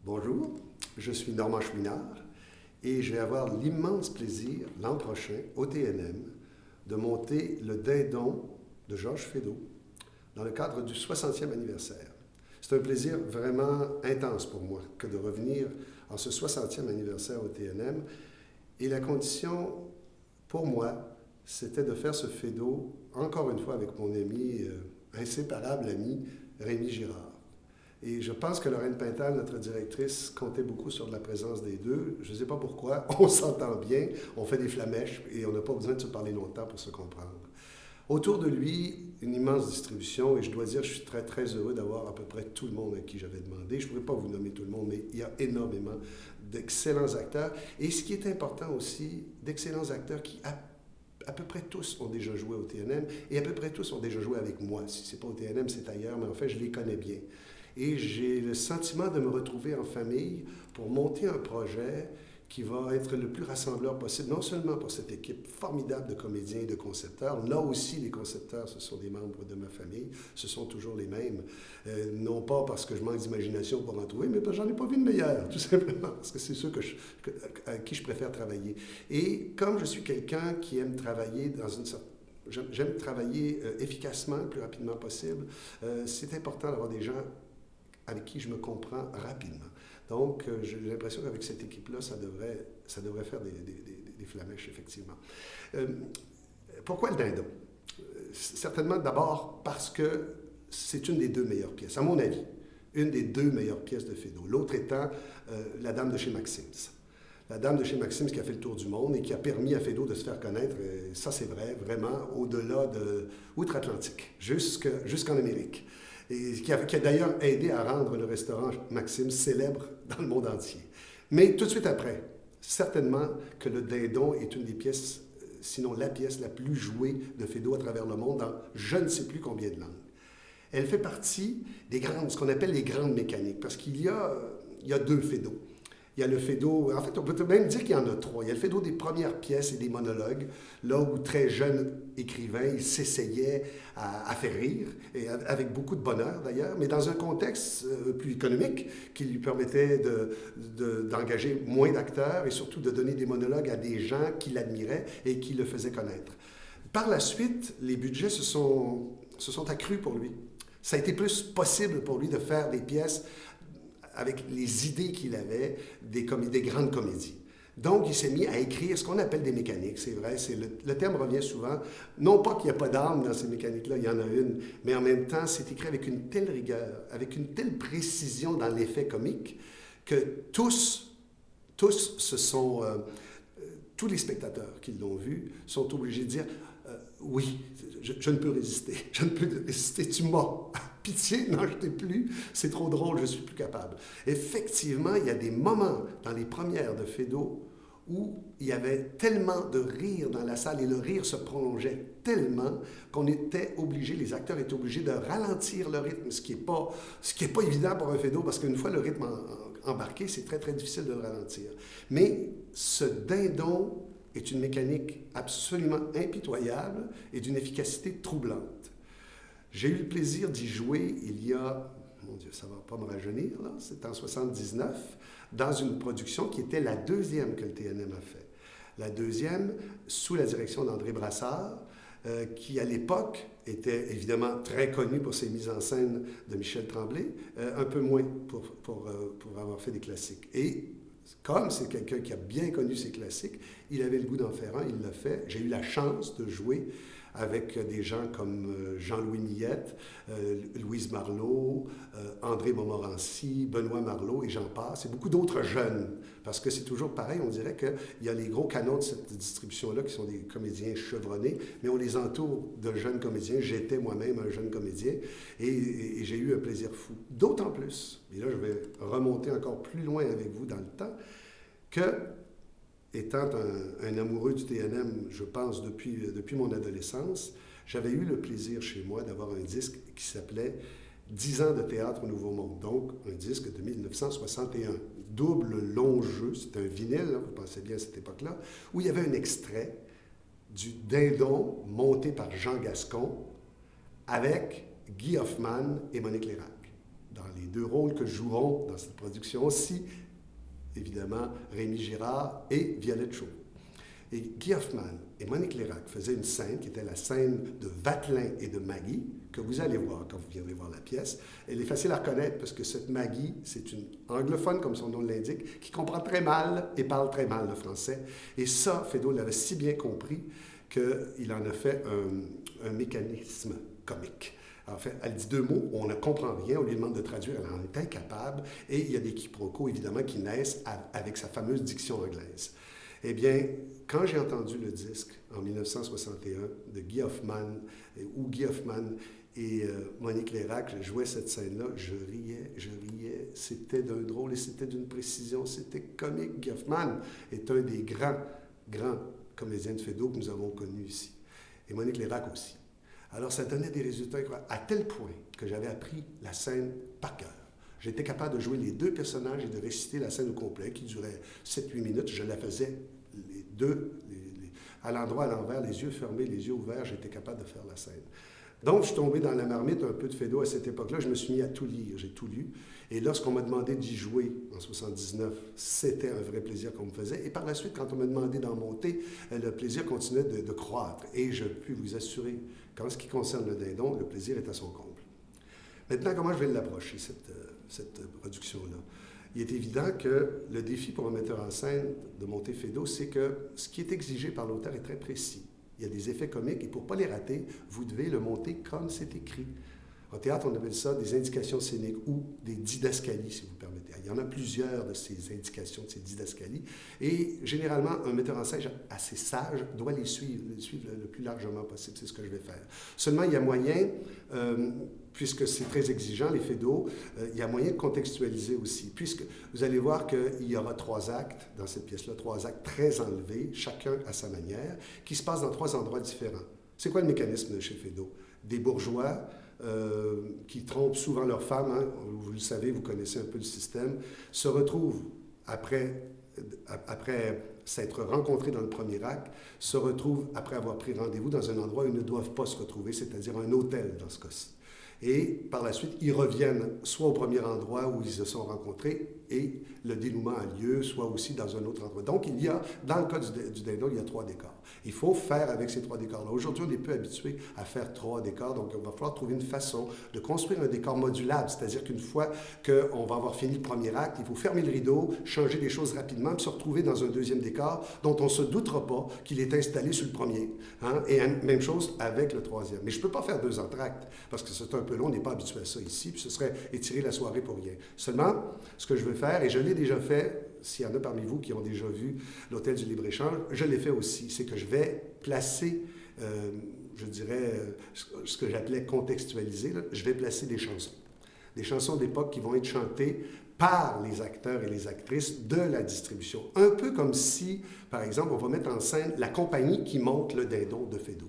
Bonjour, je suis Normand Chouinard et je vais avoir l'immense plaisir l'an prochain au TNM de monter le Dindon de Georges Feydeau dans le cadre du 60e anniversaire. C'est un plaisir vraiment intense pour moi que de revenir en ce 60e anniversaire au TNM et la condition pour moi, c'était de faire ce Feydeau encore une fois avec mon ami, inséparable ami Rémi Girard. Et je pense que Lorraine Pintal, notre directrice, comptait beaucoup sur la présence des deux. Je ne sais pas pourquoi, on s'entend bien, on fait des flamèches et on n'a pas besoin de se parler longtemps pour se comprendre. Autour de lui, une immense distribution et je dois dire, je suis très très heureux d'avoir à peu près tout le monde à qui j'avais demandé. Je ne pourrais pas vous nommer tout le monde, mais il y a énormément d'excellents acteurs. Et ce qui est important aussi, d'excellents acteurs qui à peu près tous ont déjà joué au TNM et à peu près tous ont déjà joué avec moi. Si ce n'est pas au TNM, c'est ailleurs, mais en fait, je les connais bien. Et j'ai le sentiment de me retrouver en famille pour monter un projet qui va être le plus rassembleur possible, non seulement pour cette équipe formidable de comédiens et de concepteurs, là aussi les concepteurs, ce sont des membres de ma famille, ce sont toujours les mêmes, non pas parce que je manque d'imagination pour en trouver, mais parce que j'en ai pas vu de meilleur, tout simplement, parce que c'est ceux à qui je préfère travailler. Et comme je suis quelqu'un qui aime travailler dans une sorte j'aime travailler efficacement, le plus rapidement possible. C'est important d'avoir des gens avec qui je me comprends rapidement. Donc, j'ai l'impression qu'avec cette équipe-là, ça devrait faire des flamèches, effectivement. Pourquoi le dindon? Certainement d'abord parce que c'est une des deux meilleures pièces, à mon avis, une des deux meilleures pièces de Feydeau. L'autre étant La Dame de chez Maxim's. La Dame de chez Maxim's qui a fait le tour du monde et qui a permis à Feydeau de se faire connaître, et ça c'est vrai, vraiment au-delà de outre-Atlantique, jusqu'en Amérique. Et qui a d'ailleurs aidé à rendre le restaurant Maxime célèbre dans le monde entier. Mais tout de suite après, certainement que le Dindon est une des pièces, sinon la pièce la plus jouée de Feydeau à travers le monde dans je ne sais plus combien de langues. Elle fait partie des grandes, ce qu'on appelle les grandes mécaniques, parce qu'il y a deux Feydeau. Il y a le Feydeau, en fait, on peut même dire qu'il y en a trois. Il y a le Feydeau des premières pièces et des monologues, là où très jeune écrivain, il s'essayait à faire rire, et avec beaucoup de bonheur d'ailleurs, mais dans un contexte plus économique qui lui permettait d'engager moins d'acteurs et surtout de donner des monologues à des gens qui l'admiraient et qui le faisaient connaître. Par la suite, les budgets se sont accrus pour lui. Ça a été plus possible pour lui de faire des pièces avec les idées qu'il avait des grandes comédies. Donc, il s'est mis à écrire ce qu'on appelle des mécaniques, c'est vrai, le terme revient souvent. Non pas qu'il n'y a pas d'âme dans ces mécaniques-là, il y en a une, mais en même temps, c'est écrit avec une telle rigueur, avec une telle précision dans l'effet comique, que tous tous les spectateurs qui l'ont vu sont obligés de dire oui, je ne peux résister, je ne peux résister, tu m'as. Pitié, n'en jetez plus, c'est trop drôle, je suis plus capable. Effectivement, il y a des moments dans les premières de Feydeau où il y avait tellement de rire dans la salle et le rire se prolongeait tellement qu'on était obligé, les acteurs étaient obligés de ralentir le rythme, ce qui est pas évident pour un Feydeau parce qu'une fois le rythme embarqué, c'est très très difficile de le ralentir. Mais ce dindon est une mécanique absolument impitoyable et d'une efficacité troublante. J'ai eu le plaisir d'y jouer il y a, mon Dieu, ça ne va pas me rajeunir, là, c'était en 79, dans une production qui était la deuxième que le TNM a fait. La deuxième, sous la direction d'André Brassard, qui à l'époque était évidemment très connu pour ses mises en scène de Michel Tremblay, un peu moins pour avoir fait des classiques. Et comme c'est quelqu'un qui a bien connu ses classiques, il avait le goût d'en faire un, il l'a fait. J'ai eu la chance de jouer avec des gens comme Jean-Louis Millette, Louise Marleau, André Montmorency, Benoît Marleau et j'en passe, et beaucoup d'autres jeunes. Parce que c'est toujours pareil, on dirait qu'il y a les gros canons de cette distribution-là qui sont des comédiens chevronnés, mais on les entoure de jeunes comédiens. J'étais moi-même un jeune comédien et j'ai eu un plaisir fou. D'autant plus, et là je vais remonter encore plus loin avec vous dans le temps, que étant un amoureux du TNM, je pense, depuis mon adolescence, j'avais eu le plaisir chez moi d'avoir un disque qui s'appelait 10 ans de théâtre au Nouveau Monde, donc un disque de 1961. Double long jeu, c'était un vinyle, vous pensez bien à cette époque-là, où il y avait un extrait du Dindon monté par Jean Gascon avec Guy Hoffman et Monique Lérac. dans les deux rôles que joueront dans cette production aussi, évidemment, Rémi Girard et Violette Chaud. Et Guy Hoffman et Monique Lérac faisaient une scène qui était la scène de Vatelin et de Maggie, que vous allez voir quand vous viendrez voir la pièce. Elle est facile à reconnaître parce que cette Maggie, c'est une anglophone, comme son nom l'indique, qui comprend très mal et parle très mal le français. Et ça, Feydeau l'avait si bien compris qu'il en a fait un mécanisme comique. En fait, elle dit deux mots, on ne comprend rien, on lui demande de traduire, elle en est incapable, et il y a des quiproquos, évidemment, qui naissent avec sa fameuse diction anglaise. Eh bien, quand j'ai entendu le disque en 1961 de Guy Hoffman, où Guy Hoffman et Monique Lérac jouaient cette scène-là, je riais, c'était d'un drôle et c'était d'une précision, c'était comique. Guy Hoffman est un des grands comédiens de Feydeau que nous avons connus ici, et Monique Lérac aussi. Alors, ça donnait des résultats incroyables, à tel point que j'avais appris la scène par cœur. J'étais capable de jouer les deux personnages et de réciter la scène au complet, qui durait 7-8 minutes. Je la faisais les deux, à l'endroit, à l'envers, les yeux fermés, les yeux ouverts, j'étais capable de faire la scène. Donc, je suis tombé dans la marmite un peu de Feydeau à cette époque-là. Je me suis mis à tout lire, j'ai tout lu. Et lorsqu'on m'a demandé d'y jouer en 79, c'était un vrai plaisir qu'on me faisait. Et par la suite, quand on m'a demandé d'en monter, le plaisir continuait de croître. Et je puis vous assurer qu'en ce qui concerne le Dindon, le plaisir est à son comble. Maintenant, comment je vais l'approcher, cette production-là? Il est évident que le défi pour un metteur en scène de monter Feydeau, c'est que ce qui est exigé par l'auteur est très précis. Il y a des effets comiques et pour ne pas les rater, vous devez le monter comme c'est écrit. En théâtre, on appelle ça des indications scéniques ou des didascalies, si vous permettez. Il y en a plusieurs de ces indications, de ces didascalies. Et généralement, un metteur en scène assez sage doit les suivre le plus largement possible. C'est ce que je vais faire. Seulement, il y a moyen, puisque c'est très exigeant, les Feydeau, il y a moyen de contextualiser aussi. Puisque vous allez voir qu'il y aura 3 actes dans cette pièce-là, 3 actes très enlevés, chacun à sa manière, qui se passent dans 3 endroits différents. C'est quoi le mécanisme chez Feydeau? Des bourgeois qui trompent souvent leurs femmes, hein, vous le savez, vous connaissez un peu le système, se retrouvent, après s'être rencontrés dans le premier acte, se retrouvent, après avoir pris rendez-vous, dans un endroit où ils ne doivent pas se retrouver, c'est-à-dire un hôtel dans ce cas-ci. Et par la suite, ils reviennent soit au premier endroit où ils se sont rencontrés et le dénouement a lieu, soit aussi dans un autre endroit. Donc, il y a, dans le cas du Dindon, il y a 3 décors. Il faut faire avec ces 3 décors-là. Aujourd'hui, on est peu habitué à faire 3 décors, donc il va falloir trouver une façon de construire un décor modulable, c'est-à-dire qu'une fois qu'on va avoir fini le premier acte, il faut fermer le rideau, changer des choses rapidement, puis se retrouver dans un deuxième décor dont on ne se doutera pas qu'il est installé sur le premier. Hein? Et même chose avec le troisième. Mais je ne peux pas faire 2 entr'actes, parce que c'est un peu long, on n'est pas habitué à ça ici, puis ce serait étirer la soirée pour rien. Seulement, ce que je veux faire, et je l'ai déjà fait, s'il y en a parmi vous qui ont déjà vu l'Hôtel du Libre-Échange, je l'ai fait aussi, c'est que je vais placer, je dirais, ce que j'appelais contextualiser, là, je vais placer des chansons d'époque qui vont être chantées par les acteurs et les actrices de la distribution. Un peu comme si, par exemple, on va mettre en scène la compagnie qui monte le Dindon de Feydeau.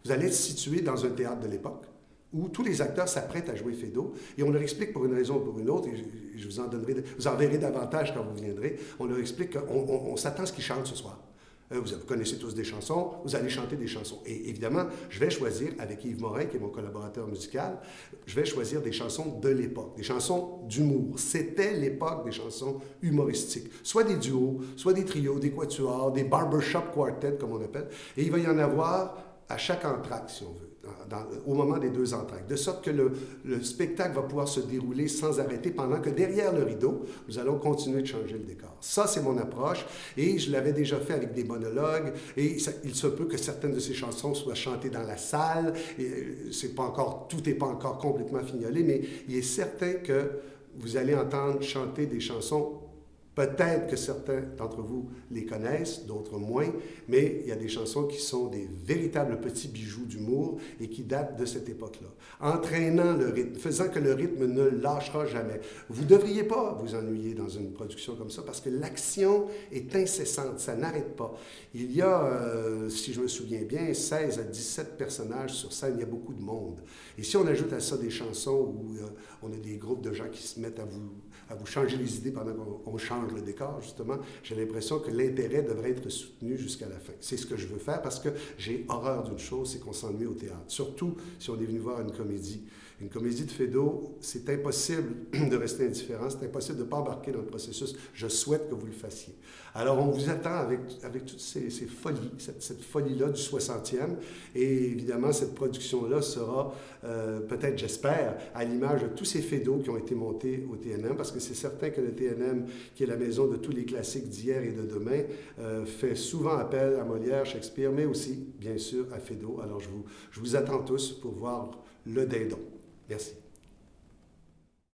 Vous allez être situé dans un théâtre de l'époque, où tous les acteurs s'apprêtent à jouer Feydeau, et on leur explique pour une raison ou pour une autre, et je vous en verrez davantage quand vous viendrez, on leur explique qu'on s'attend à ce qu'ils chantent ce soir. Vous connaissez tous des chansons, vous allez chanter des chansons. Et évidemment, je vais choisir, avec Yves Morin, qui est mon collaborateur musical, je vais choisir des chansons de l'époque, des chansons d'humour. C'était l'époque des chansons humoristiques. Soit des duos, soit des trios, des quatuors, des barbershop quartets, comme on appelle. Et il va y en avoir à chaque entracte, si on veut. Au moment des 2 entractes, de sorte que le spectacle va pouvoir se dérouler sans arrêter pendant que derrière le rideau, nous allons continuer de changer le décor. Ça, c'est mon approche, et je l'avais déjà fait avec des monologues, et il se peut que certaines de ces chansons soient chantées dans la salle, et tout n'est pas encore complètement fignolé, mais il est certain que vous allez entendre chanter des chansons. Peut-être que certains d'entre vous les connaissent, d'autres moins, mais il y a des chansons qui sont des véritables petits bijoux d'humour et qui datent de cette époque-là. Entraînant le rythme, faisant que le rythme ne lâchera jamais. Vous ne devriez pas vous ennuyer dans une production comme ça parce que l'action est incessante, ça n'arrête pas. Il y a, si je me souviens bien, 16 à 17 personnages sur scène, il y a beaucoup de monde. Et si on ajoute à ça des chansons où on a des groupes de gens qui se mettent à vous changer les idées pendant qu'on change le décor, justement, j'ai l'impression que l'intérêt devrait être soutenu jusqu'à la fin. C'est ce que je veux faire parce que j'ai horreur d'une chose, c'est qu'on s'ennuie au théâtre. Surtout si on est venu voir une comédie. Une comédie de Feydeau, c'est impossible de rester indifférent, c'est impossible de ne pas embarquer dans le processus. Je souhaite que vous le fassiez. Alors, on vous attend avec toutes ces folies, cette folie-là du 60e. Et évidemment, cette production-là sera, peut-être, j'espère, à l'image de tous ces Feydeaux qui ont été montés au TNM, parce que c'est certain que le TNM, qui est la maison de tous les classiques d'hier et de demain, fait souvent appel à Molière, Shakespeare, mais aussi, bien sûr, à Feydeau. Alors, je vous attends tous pour voir le dindon. Merci.